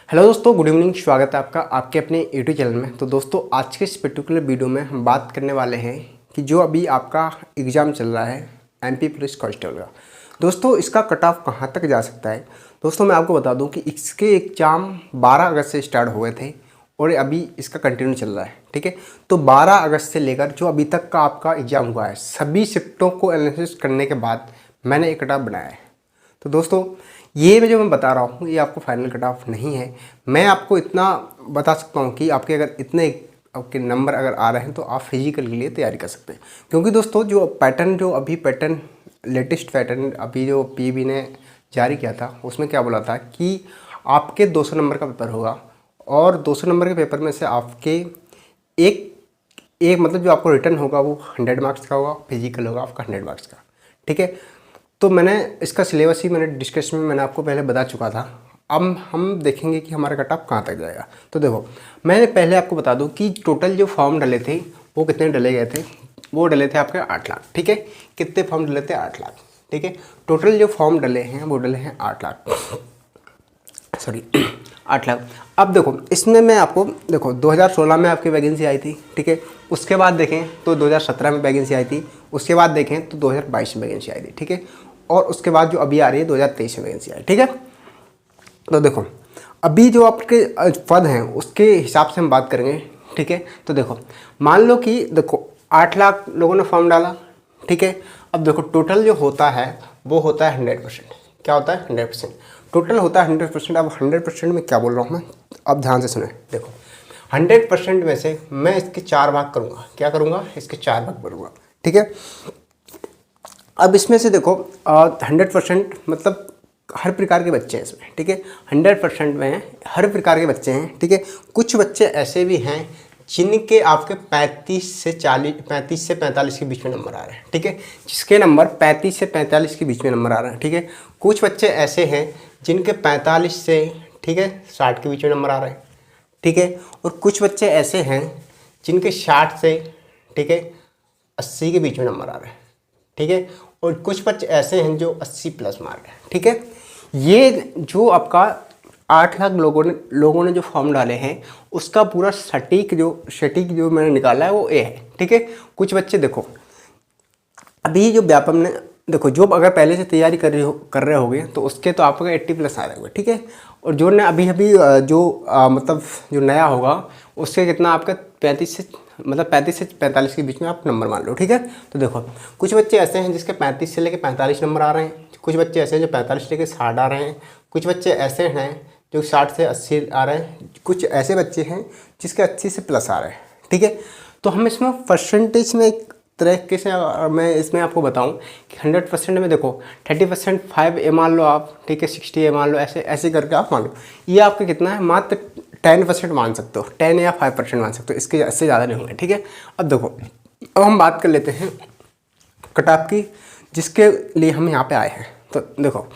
Hello दोस्तों, good evening. स्वागत है आपका आपके अपने यूट्यूब चैनल में। तो दोस्तों, आज के इस पर्टिकुलर वीडियो में हम बात करने वाले हैं कि जो अभी आपका एग्ज़ाम चल रहा है एमपी पुलिस कांस्टेबल का, दोस्तों इसका कट ऑफ कहाँ तक जा सकता है। दोस्तों मैं आपको बता दूं कि इसके एग्ज़ाम 12 अगस्त से स्टार्ट हुए थे और अभी इसका कंटिन्यू चल रहा है। ठीक है, तो 12 अगस्त से लेकर जो अभी तक का आपका एग्ज़ाम हुआ है, सभी शिफ्टों को एनालिसिस करने के बाद मैंने एक कट ऑफ बनाया है। तो दोस्तों ये जो मैं बता रहा हूँ ये आपको फाइनल कट ऑफ नहीं है। मैं आपको इतना बता सकता हूँ कि आपके अगर इतने आपके नंबर अगर आ रहे हैं तो आप फिजिकल के लिए तैयारी कर सकते हैं। क्योंकि दोस्तों जो पैटर्न लेटेस्ट पैटर्न अभी जो पीबी ने जारी किया था उसमें क्या बोला था कि आपके 200 नंबर का पेपर होगा और 200 नंबर के पेपर में से आपके एक एक मतलब जो आपको रिटर्न होगा वो 100 मार्क्स का होगा, फिजिकल होगा आपका 100 मार्क्स का। ठीक है, तो मैंने इसका सिलेबस ही मैंने डिस्कशन में मैंने आपको पहले बता चुका था। अब हम देखेंगे कि हमारा कट ऑफ कहाँ तक जाएगा। तो देखो, मैंने पहले आपको बता दूं कि टोटल जो फॉर्म डले थे वो कितने डले गए थे। वो डले थे आपके 8 लाख। ठीक है, कितने फॉर्म डले थे? 8 लाख। ठीक है, टोटल जो फॉर्म डले हैं वो डले हैं 8 लाख, सॉरी 8 लाख। अब देखो इसमें मैं आपको देखो 2016 में आपकी वैकेंसी आई थी। ठीक है, उसके बाद देखें तो 2017 में वैकेंसी आई थी, उसके बाद देखें तो 2022 में वैकेंसी आई थी। ठीक है, और उसके बाद जो अभी आ रही है 2023 में वैकेंसी आई। ठीक है, तो देखो अभी जो आपके पद हैं उसके हिसाब से हम बात करेंगे। ठीक है, तो देखो मान लो कि देखो 8 लाख लोगों ने फॉर्म डाला। ठीक है, अब देखो टोटल जो होता है वो होता है 100%। क्या होता है? 100%। टोटल होता है 100%। अब 100% में क्या बोल रहा हूँ मैं, अब ध्यान से सुने। देखो 100% में से मैं इसके 4 भाग करूँगा। क्या करूँगा? इसके 4 भाग करूँगा। ठीक है, अब इसमें से देखो 100% मतलब हर प्रकार के बच्चे हैं इसमें। ठीक है, 100% में हर प्रकार के बच्चे हैं। ठीक है, कुछ बच्चे ऐसे भी हैं जिनके आपके 35 से 45 के बीच में नंबर आ रहे हैं। ठीक है, जिसके नंबर 35 से 45 के बीच में नंबर आ रहे हैं। ठीक है, कुछ बच्चे ऐसे हैं जिनके 45 से ठीक है 60 के बीच में नंबर आ रहे हैं। ठीक है, और कुछ बच्चे ऐसे हैं जिनके 60 से ठीक है 80 के बीच में नंबर आ रहे हैं। ठीक है, और कुछ बच्चे ऐसे हैं जो 80 प्लस मार रहे हैं। ठीक है, ये जो आपका 8 लाख लोगों ने जो फॉर्म डाले हैं उसका पूरा सटीक जो मैंने निकाला है वो ए है। ठीक है, कुछ बच्चे देखो अभी जो व्यापम ने देखो जो अगर पहले से तैयारी कर रहे होगे तो उसके तो आपका 80 प्लस आ रहे होंगे। ठीक है, और जो ने अभी मतलब जो नया होगा उसके कितना आपका 35 से 45 के बीच में आप नंबर मान लो। ठीक है, तो देखो कुछ बच्चे ऐसे हैं जिसके 35 से लेकर 45 नंबर आ रहे हैं, कुछ बच्चे ऐसे हैं जो 45 से लेकर 60 आ रहे हैं, कुछ बच्चे ऐसे हैं जो 60 से 80 आ रहे हैं, कुछ ऐसे बच्चे हैं जिसके 80 से प्लस आ रहे हैं। ठीक है, तो हम इसमें परसेंटेज में एक तरीके से मैं इसमें आपको बताऊं कि 100% में देखो 30% 5 ए मान लो आप। ठीक है, 60 ए मान लो, ऐसे ऐसे करके आप मान लो। ये आपका कितना है? मात्र 10% मान सकते हो, 10 या 5% मान सकते हो, इससे ज़्यादा नहीं होंगे। ठीक है, अब देखो अब हम बात कर लेते हैं कट ऑफ की जिसके लिए हम यहाँ पे आए हैं। तो देखो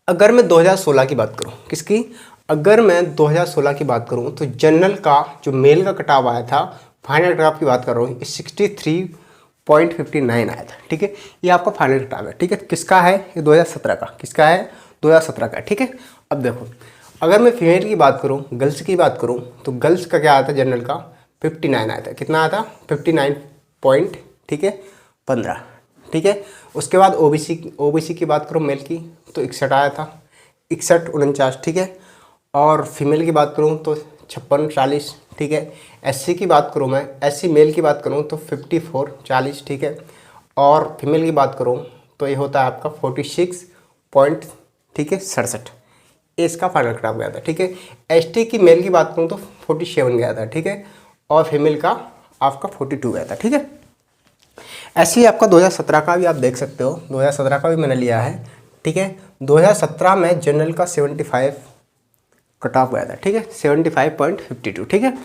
अगर मैं 2016 की बात करूँ, किसकी? अगर मैं 2016 की बात करूँ तो जनरल का जो मेल का कट ऑफ आया था, फाइनल कट ऑफ की बात कर रहा हूँ, 63.59 आया था। ठीक है, ये आपका फाइनल कट ऑफ है। ठीक है, किसका है? ये 2017 का। किसका है? 2017 का। ठीक है, अब देखो अगर मैं फीमेल की बात करूँ, गर्ल्स की बात करूँ तो गर्ल्स का क्या आया था? जनरल का 59 आया था। कितना आया था? 59 पॉइंट ठीक है 15। ठीक है, उसके बाद ओबीसी की बात करूँ मेल की तो 61 आया था, 61 49। ठीक है, और फीमेल की बात करूँ तो 56 40। ठीक है, एससी की बात करूँ मैं, एससी मेल की बात करूँ तो 54 40। ठीक है, और फीमेल की बात करूँ तो ये होता है आपका 46 पॉइंट ठीक है 67। इसका फाइनल कट ऑफ गया था। ठीक है, एसटी की मेल की बात करूँ तो 47 गया था। ठीक है, और फीमेल का आपका 42 गया था। ठीक है, ऐसे ही आपका 2017 का भी आप देख सकते हो, 2017 का भी मैंने लिया है। ठीक है, 2017 में जनरल का 75 कट ऑफ गया था। ठीक है, 75.52। ठीक है,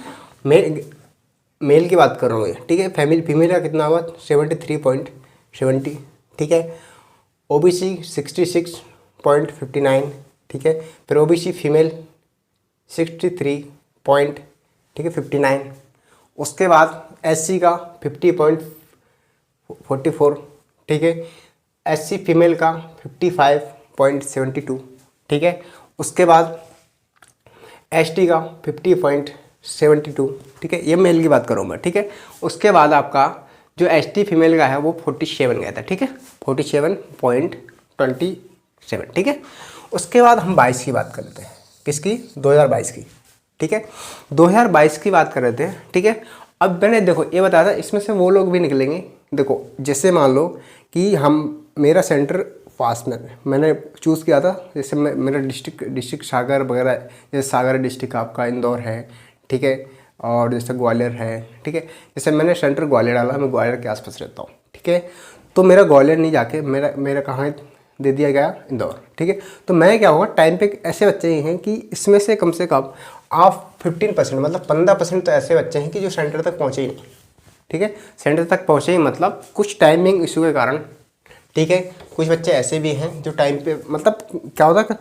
मेल की बात कर रहा हूँ ये। ठीक है, फीमेल का कितना हुआ? 73.70। ठीक है, ओबीसी 66.59। ठीक है, फिर ओबीसी फीमेल 63 पॉइंट ठीक है 59। उसके बाद एससी का 50.44। ठीक है, एससी फीमेल का 55.72। ठीक है, उसके बाद एसटी का 50.72, ठीक है, ये मेल की बात करूँ मैं, ठीक है। उसके बाद आपका जो एसटी फीमेल का है वो 47 गया था, ठीक है, 47.27, ठीक है। उसके बाद हम 22 की बात कर लेते हैं, किसकी, 2022 की, ठीक है, 2022 की बात कर रहे थे, ठीक है। अब मैंने देखो ये बताया था, इसमें से वो लोग भी निकलेंगे, देखो जैसे मान लो कि मेरा सेंटर पास में मैंने चूज़ किया था, जैसे मेरा डिस्ट्रिक्ट सागर वगैरह, जैसे सागर डिस्ट्रिक्ट आपका इंदौर है, ठीक है, और जैसे ग्वालियर है, ठीक है। जैसे मैंने सेंटर ग्वालियर डाला, मैं ग्वालियर के आसपास रहता हूँ, ठीक है। तो मेरा ग्वालियर नहीं जाके मेरा कहाँ दे दिया गया, इंदौर, ठीक है। तो मैं क्या होगा, टाइम पे ऐसे बच्चे ही हैं कि इसमें से कम आप 15% मतलब 15% तो ऐसे बच्चे हैं कि जो सेंटर तक पहुँचे ही नहीं, ठीक है। सेंटर तक पहुँचे ही मतलब कुछ टाइमिंग इशू के कारण, ठीक है। कुछ बच्चे ऐसे भी हैं जो टाइम पे, मतलब क्या होता है,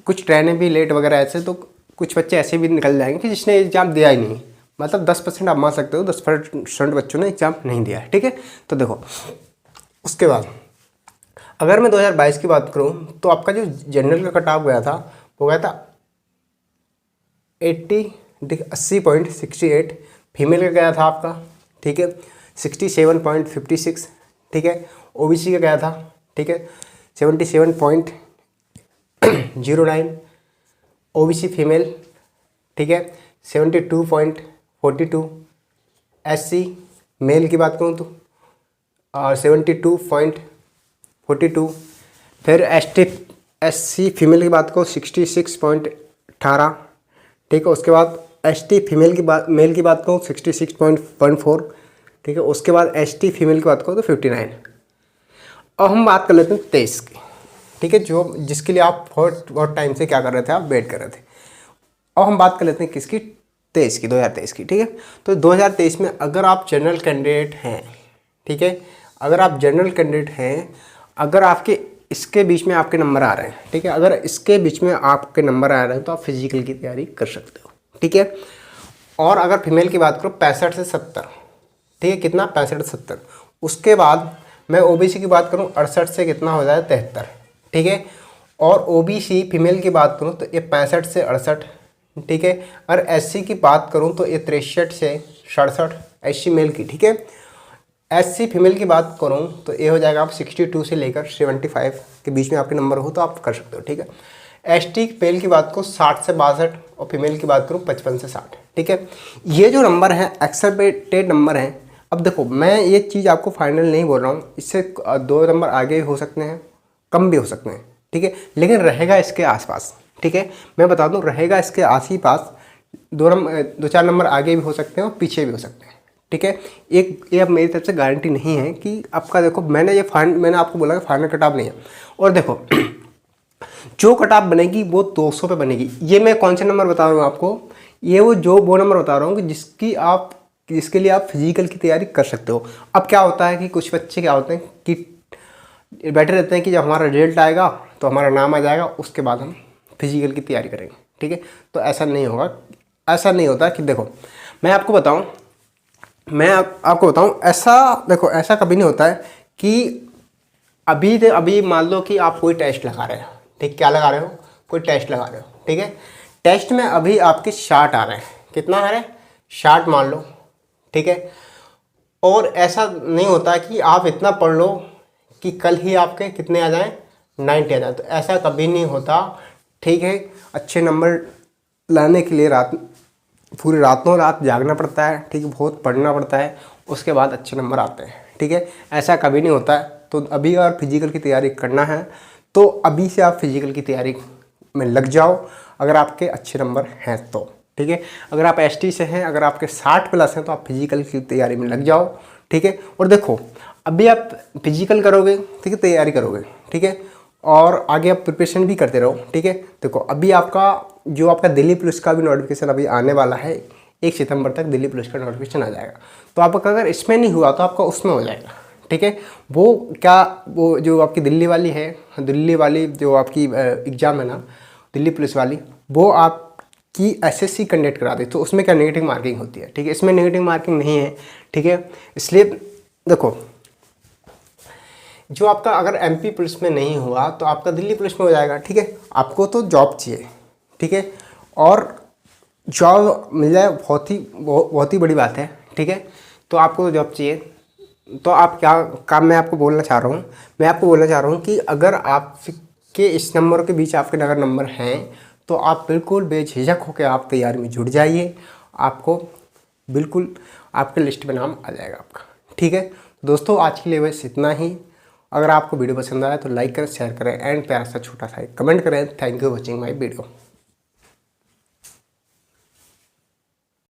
कुछ ट्रेनें भी लेट वगैरह ऐसे, तो कुछ बच्चे ऐसे भी निकल जाएंगे कि जिसने एग्ज़ाम दिया ही नहीं, मतलब 10% आप मान सकते हो, 10% बच्चों ने एग्ज़ाम नहीं दिया है, ठीक है। तो देखो उसके बाद अगर मैं 2022 की बात करूं तो आपका जो जनरल का कट ऑफ गया था वो गया था 80.68, फीमेल का गया था आपका, ठीक है, 67.56, ठीक है। ओबीसी का गया था, ठीक है, 77.09, ओबीसी फीमेल, ठीक है, 72.42, एससी मेल की बात करूँ तो 72.42, फिर एससी फीमेल की बात करो 66.18, ठीक है। उसके बाद एसटी फीमेल की बात, मेल की बात करो 66.14, ठीक है। उसके बाद एसटी फीमेल की बात करो तो 59। अब हम बात कर लेते हैं 23 की, ठीक है, जो जिसके लिए आप बहुत टाइम से क्या कर रहे थे, आप वेट कर रहे थे। अब हम बात कर लेते हैं किसकी, 23 की, 2023 की, ठीक है। तो 2023 में अगर आप जनरल कैंडिडेट हैं, ठीक है, अगर आप जनरल कैंडिडेट हैं, अगर आपके इसके बीच में आपके नंबर आ रहे हैं, ठीक है, अगर इसके बीच में आपके नंबर आ रहे हैं तो आप फिजिकल की तैयारी कर सकते हो, ठीक है। और अगर फीमेल की बात करो 65 से 70, ठीक है, कितना, 65 से 70। उसके बाद मैं ओबीसी की बात करूं 68 से कितना हो जाए, 73, ठीक है। और ओबीसी फीमेल की बात करूं तो ये 65 से 68, ठीक है। और एससी की बात करूं तो ये 63 से 67, एससी मेल की, ठीक है। एससी फीमेल की बात करूं तो ये हो जाएगा आप 62 से लेकर 75 के बीच में आपके नंबर हो तो आप कर सकते हो, ठीक है। एसटी मेल की बात को 60 से 62 और फीमेल की बात करूं 55 से 60, ठीक है। ये जो नंबर हैं एक्सेप्टेड नंबर हैं। अब देखो मैं ये चीज़ आपको फाइनल नहीं बोल रहा हूँ, इससे 2 नंबर आगे हो सकते हैं, कम भी हो सकते हैं, ठीक है, लेकिन रहेगा इसके आसपास, ठीक है। मैं बता दूं रहेगा इसके आस ही पास, 2-4 नंबर आगे भी हो सकते हैं और पीछे भी हो सकते हैं, ठीक है। ये अब मेरी तरफ से गारंटी नहीं है कि आपका, देखो मैंने आपको बोला कि फाइनल कट ऑफ नहीं है। और देखो जो कट ऑफ बनेगी वो 200 पे बनेगी। ये मैं कौन से नंबर बता रहा हूँ आपको, ये वो नंबर बता रहा हूँ कि जिसके लिए आप फिजिकल की तैयारी कर सकते हो। अब क्या होता है कि कुछ बच्चे क्या होते हैं कि बैठे रहते हैं कि जब हमारा रिजल्ट आएगा तो हमारा नाम आ जाएगा, उसके बाद हम फिजिकल की तैयारी करेंगे, ठीक है। तो ऐसा नहीं होगा, ऐसा नहीं होता कि देखो मैं आपको बताऊं, आपको बताऊं, ऐसा देखो ऐसा कभी नहीं होता है कि अभी मान लो कि आप कोई टेस्ट लगा रहे हो, ठीक, क्या लगा रहे हो, कोई टेस्ट लगा रहे हो, ठीक है। टेस्ट में अभी आपके 60 आ रहे हैं, कितना आ रहे हैं, 60 मान लो, ठीक है। और ऐसा नहीं होता कि आप इतना पढ़ लो कि कल ही आपके कितने आ जाएं, 90 आ जाए, तो ऐसा कभी नहीं होता, ठीक है। अच्छे नंबर लाने के लिए पूरी रातों रात जागना पड़ता है, ठीक है, बहुत पढ़ना पड़ता है, उसके बाद अच्छे नंबर आते हैं, ठीक है। ऐसा कभी नहीं होता है। तो अभी अगर फिजिकल की तैयारी करना है तो अभी से आप फिजिकल की तैयारी में लग जाओ, अगर आपके अच्छे नंबर हैं तो, ठीक है। अगर आप एसटी से हैं, अगर आपके 60 प्लस हैं तो आप फिजिकल की तैयारी में लग जाओ, ठीक है। और देखो अभी आप फिजिकल करोगे, ठीक है, तैयारी करोगे, ठीक है, और आगे आप प्रिपरेशन भी करते रहो, ठीक है। देखो अभी आपका दिल्ली पुलिस का भी नोटिफिकेशन अभी आने वाला है, 1 सितंबर तक दिल्ली पुलिस का नोटिफिकेशन आ जाएगा। तो आपका अगर इसमें नहीं हुआ तो आपका उसमें हो जाएगा, ठीक है। वो जो आपकी दिल्ली वाली जो आपकी एग्ज़ाम है ना, दिल्ली पुलिस वाली, वो आपकी एसएससी कंडक्ट करा दे, तो उसमें क्या नेगेटिव मार्किंग होती है, ठीक है। इसमें नेगेटिव मार्किंग नहीं है, ठीक है। इसलिए देखो जो आपका अगर एमपी पुलिस में नहीं हुआ तो आपका दिल्ली पुलिस में हो जाएगा, ठीक है। आपको तो जॉब चाहिए, ठीक है। और जॉब मिल जाए बहुत ही बड़ी बात है, ठीक है। तो आपको जॉब चाहिए तो आप क्या काम, मैं आपको बोलना चाह रहा हूँ कि अगर आपके इस नंबर के बीच आपके अगर नंबर हैं तो आप बिल्कुल बेझिझक होकर आप तैयारी में जुड़ जाइए, आपको बिल्कुल आपके लिस्ट में नाम आ जाएगा आपका, ठीक है। दोस्तों आज के लिए बस इतना ही। अगर आपको वीडियो पसंद आया तो लाइक करें, शेयर करें एंड प्यार सा छोटा सा कमेंट करें। Thank you watching my video.